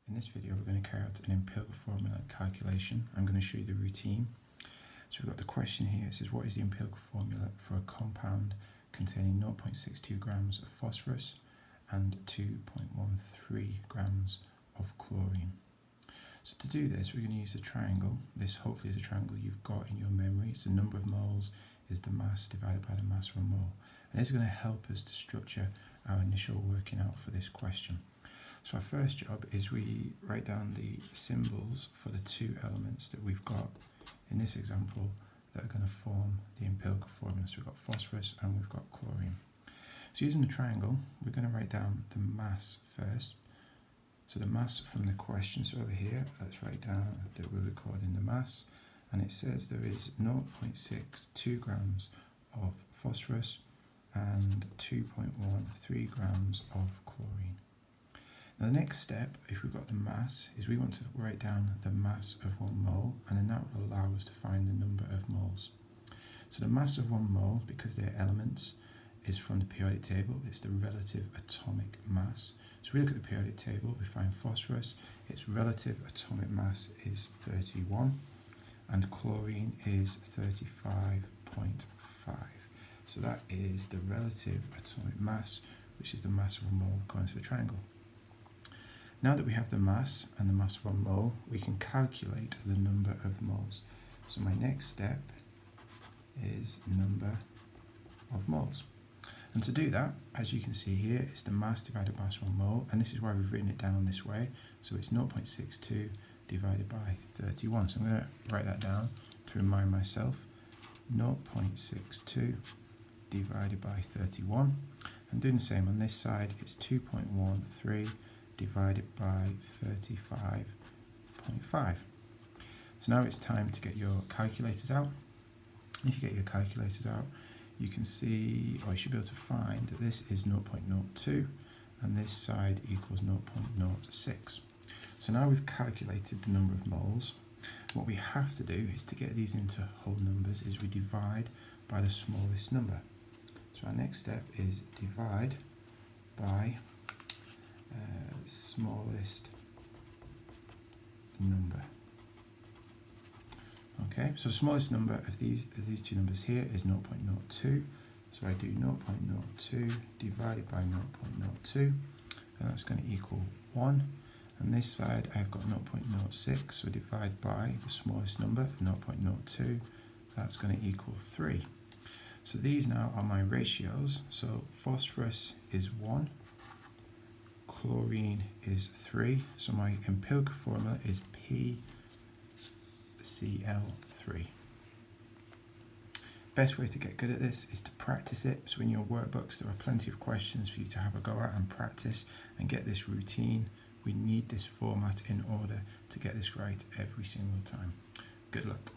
In this video we're going to carry out an empirical formula calculation. I'm going to show you the routine. So we've got the question here. It says, what is the empirical formula for a compound containing 0.62 grams of phosphorus and 2.13 grams of chlorine? So to do this, we're going to use a triangle. This hopefully is a triangle you've got in your memory. So the number of moles is the mass divided by the mass of a mole. And this is going to help us to structure our initial working out for this question. So our first job is we write down the symbols for the two elements that we've got in this example that are going to form the empirical formula. So we've got phosphorus and we've got chlorine. So using the triangle, we're going to write down the mass first. So the mass from the question, so over here, let's write down that we're recording the mass. And it says there is 0.62 grams of phosphorus and 2.13 grams of chlorine. Now the next step, if we've got the mass, is we want to write down the mass of 1 mole, and then that will allow us to find the number of moles. So the mass of 1 mole, because they're elements, is from the periodic table. It's the relative atomic mass. So we look at the periodic table, we find phosphorus, its relative atomic mass is 31, and chlorine is 35.5. So that is the relative atomic mass, which is the mass of a mole according to the triangle. Now that we have the mass and the mass of 1 mole, we can calculate the number of moles. So my next step is number of moles. And to do that, as you can see here, it's the mass divided by mass of 1 mole, and this is why we've written it down this way. So it's 0.62 divided by 31. So I'm going to write that down to remind myself. 0.62 divided by 31. And doing the same on this side, it's 2.13 divided by 35.5. So now it's time to get your calculators out. If you get your calculators out, you can see, or you should be able to find, that this is 0.02 and this side equals 0.06. So now we've calculated the number of moles. What we have to do is to get these into whole numbers is we divide by the smallest number. So our next step is divide by smallest number. Okay, so the smallest number of these two numbers here is 0.02. So I do 0.02 divided by 0.02, and that's going to equal 1. And this side I've got 0.06, so divide by the smallest number, 0.02, that's going to equal 3. So these now are my ratios. So phosphorus is 1, chlorine is 3, so my empirical formula is PCl3. Best way to get good at this is to practice it. So in your workbooks there are plenty of questions for you to have a go at and practice and get this routine. We need this format in order to get this right every single time. Good luck.